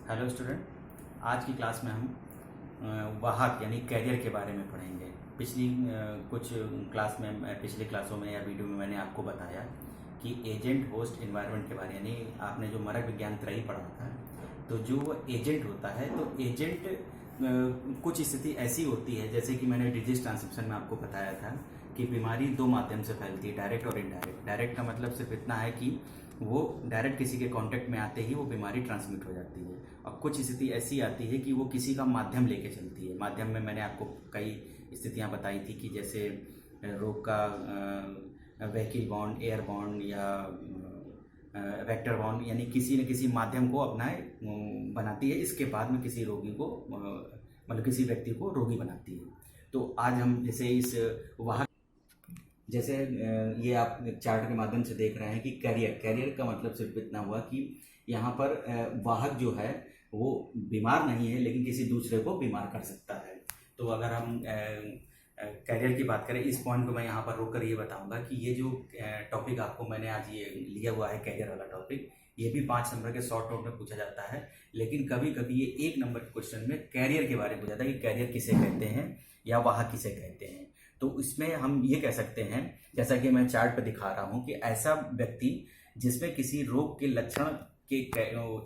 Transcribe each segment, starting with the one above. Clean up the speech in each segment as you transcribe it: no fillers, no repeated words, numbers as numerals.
Hello student. आज की class में हम वाहक यानी कैरियर के बारे में पढ़ेंगे। कुछ क्लास में पिछली क्लासों में या वीडियो में मैंने आपको बताया कि एजेंट होस्ट एनवायरनमेंट के बारे, यानी आपने जो मरक विज्ञान त्रयी पढ़ा था, तो जो वो एजेंट होता है, तो एजेंट कुछ स्थिति ऐसी होती है, जैसे कि मैंने डिजीज ट्रांसमिशन में आपको बताया था कि बीमारी दो माध्यम से फैलती है, डायरेक्ट और इनडायरेक्ट। डायरेक्ट का मतलब सिर्फ इतना है कि वो डायरेक्ट किसी के कांटेक्ट में आते ही वो बीमारी ट्रांसमिट हो जाती है। और कुछ स्थिति ऐसी आती है कि वो किसी का माध्यम लेके चलती है। माध्यम में मैंने आपको कई स्थितियां बताई थी कि जैसे रोग का व्हीकल बॉन्ड, एयर बॉन्ड या वेक्टर बॉन्ड, यानी किसी न किसी माध्यम को अपना बनाती है। इसके बाद में किसी रोगी को मतलब किसी व्यक्ति को रोगी बनाती है। तो आज हम जैसे इस वाहक, जैसे ये आप चार्ट के माध्यम से देख रहे हैं कि कैरियर का मतलब सिर्फ इतना हुआ कि यहाँ पर वाहक जो है वो बीमार नहीं है, लेकिन किसी दूसरे को बीमार कर सकता है। तो अगर हम कैरियर की बात करें, इस पॉइंट को मैं यहाँ पर रोक कर ये बताऊंगा कि ये जो टॉपिक आपको मैंने आज ये लिया हुआ है, कैरियर वाला टॉपिक, ये भी 5 नंबर के शॉर्ट नोट में पूछा जाता है। लेकिन कभी कभी ये 1 नंबर के क्वेश्चन में कैरियर के बारे में पूछा जाता है कि कैरियर किसे कहते हैं या वाहक किसे कहते हैं। तो इसमें हम ये कह सकते हैं, जैसा कि मैं चार्ट पर दिखा रहा हूँ, कि ऐसा व्यक्ति जिसमें किसी रोग के लक्षण के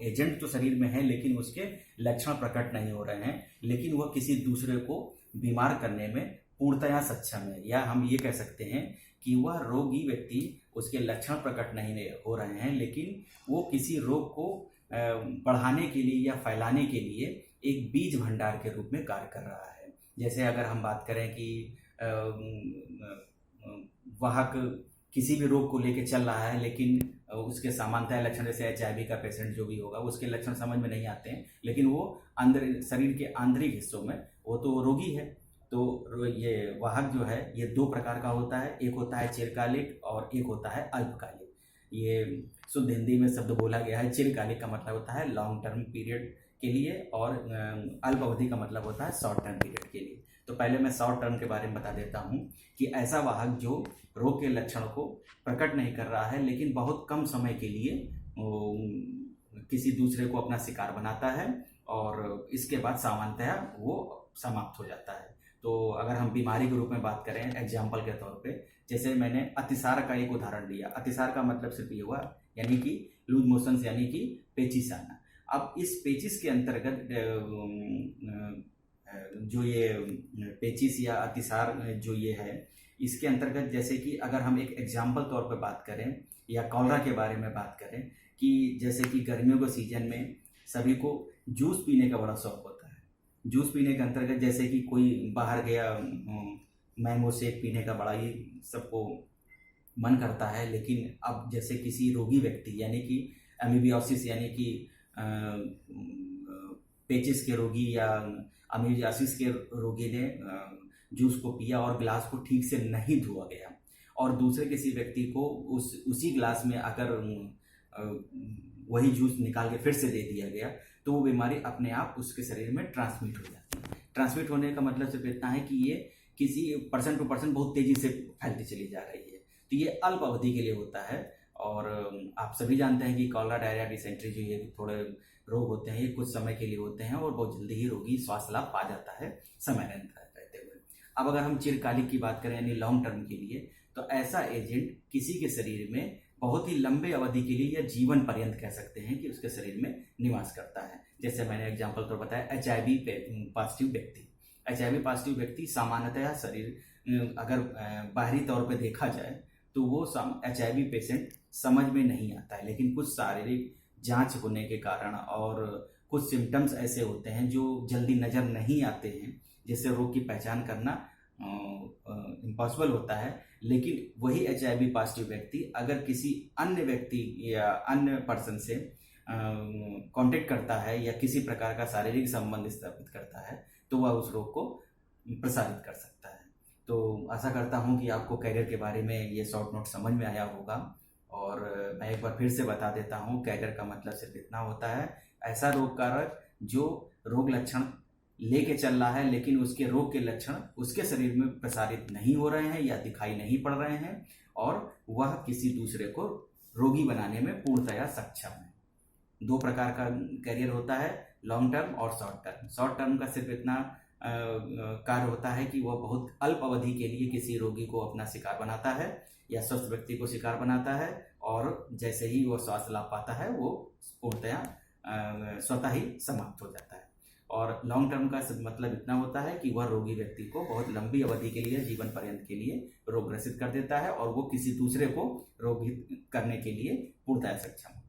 एजेंट तो शरीर में है, लेकिन उसके लक्षण प्रकट नहीं हो रहे हैं, लेकिन वह किसी दूसरे को बीमार करने में पूर्णतया सक्षम है। या हम ये कह सकते हैं कि वह रोगी व्यक्ति, उसके लक्षण प्रकट नहीं हो रहे हैं, लेकिन वो किसी रोग को बढ़ाने के लिए या फैलाने के लिए एक बीज भंडार के रूप में कार्य कर रहा है। जैसे अगर हम बात करें कि वाहक किसी भी रोग को लेकर चल रहा है, लेकिन उसके सामान्यतः लक्षण, जैसे HIV का पेशेंट जो भी होगा, उसके लक्षण समझ में नहीं आते हैं, लेकिन वो अंदर शरीर के आंतरिक हिस्सों में वो तो रोगी है। तो ये वाहक जो है ये 2 प्रकार का होता है, एक होता है चिरकालिक और एक होता है अल्पकालिक। ये शुद्ध हिंदी में शब्द बोला गया है। चिरकालिक का मतलब होता है लॉन्ग टर्म पीरियड के लिए, और अल्प अवधि का मतलब होता है शॉर्ट टर्म पीरियड के लिए। तो पहले मैं शॉर्ट टर्म के बारे में बता देता हूँ कि ऐसा वाहक जो रोग के लक्षण को प्रकट नहीं कर रहा है, लेकिन बहुत कम समय के लिए किसी दूसरे को अपना शिकार बनाता है, और इसके बाद सामान्यतः वो समाप्त हो जाता है। तो अगर हम बीमारी के रूप में बात करें, एग्जाम्पल के तौर पे, जैसे मैंने अतिसार का एक उदाहरण दिया। अतिसार का मतलब सिर्फ ये हुआ, यानी कि लूज मोशंस, यानी कि पेचिश आना। अब इस पेचिश के अंतर्गत जो ये पेचिश या अतिसार जो ये है, इसके अंतर्गत जैसे कि अगर हम एक एग्जाम्पल तौर पर बात करें या कॉलरा के बारे में बात करें, कि जैसे कि गर्मियों के सीजन में सभी को जूस पीने का बड़ा शौक होता है। जूस पीने के अंतर्गत जैसे कि कोई बाहर गया, मैंगो शेक पीने का बड़ा ही सबको मन करता है, लेकिन अब जैसे किसी रोगी व्यक्ति, यानी कि अमीबियोसिस यानी कि पेचिस के रोगी या अमीबियोसिस के रोगी ने जूस को पिया और ग्लास को ठीक से नहीं धोआ गया, और दूसरे किसी व्यक्ति को उसी ग्लास में अगर वही जूस निकाल के फिर से दे दिया गया, तो वो बीमारी अपने आप उसके शरीर में ट्रांसमिट हो जाती है। ट्रांसमिट होने का मतलब सिर्फ इतना है कि ये किसी पर्सन टू पर्सन बहुत तेजी से फैलती चली जा रही है। तो ये अल्प अवधि के लिए होता है। और आप सभी जानते हैं कि कॉलरा, डायरिया, डिसेंट्री जो ये थोड़े रोग होते हैं, ये कुछ समय के लिए होते हैं और बहुत जल्दी ही रोगी स्वास्थ्य लाभ पा जाता है समय रहते हुए। अब अगर हम चिरकालिक की बात करें, यानी लॉन्ग टर्म के लिए, तो ऐसा एजेंट किसी के शरीर में बहुत ही लंबे अवधि के लिए या जीवन पर्यंत कह सकते हैं कि उसके शरीर में निवास करता है। जैसे मैंने एग्जाम्पल तो बताया, HIV पॉजिटिव व्यक्ति। HIV पॉजिटिव व्यक्ति सामान्यतः शरीर अगर बाहरी तौर पर देखा जाए तो वो HIV पेशेंट समझ में नहीं आता है, लेकिन कुछ शारीरिक जांच होने के कारण और कुछ सिम्टम्स ऐसे होते हैं जो जल्दी नज़र नहीं आते हैं, जिससे रोग की पहचान करना इम्पॉसिबल होता है। लेकिन वही HIV पॉजिटिव व्यक्ति अगर किसी अन्य व्यक्ति या अन्य पर्सन से कांटेक्ट करता है या किसी प्रकार का शारीरिक संबंध स्थापित करता है, तो वह उस रोग को प्रसारित कर सकता है। तो आशा करता हूं कि आपको कैरियर के बारे में ये शॉर्ट नोट समझ में आया होगा। और मैं एक बार फिर से बता देता हूं, कैरियर का मतलब सिर्फ इतना होता है, ऐसा रोग कारक जो रोग लक्षण लेके चल रहा है, लेकिन उसके रोग के लक्षण उसके शरीर में प्रसारित नहीं हो रहे हैं या दिखाई नहीं पड़ रहे हैं, और वह किसी दूसरे को रोगी बनाने में पूर्णतया सक्षम है। 2 प्रकार का कैरियर होता है, लॉन्ग टर्म और शॉर्ट टर्म। शॉर्ट टर्म का सिर्फ इतना कार्य होता है कि वह बहुत अल्प अवधि के लिए किसी रोगी को अपना शिकार बनाता है या स्वस्थ व्यक्ति को शिकार बनाता है, और जैसे ही वो स्वास्थ्य लाभ पाता है वो पूर्णतया स्वतः ही समाप्त हो जाता है। और लॉन्ग टर्म का मतलब इतना होता है कि वह रोगी व्यक्ति को बहुत लंबी अवधि के लिए, जीवन पर्यंत के लिए रोग ग्रसित कर देता है और वो किसी दूसरे को रोगी करने के लिए पूर्णतया सक्षम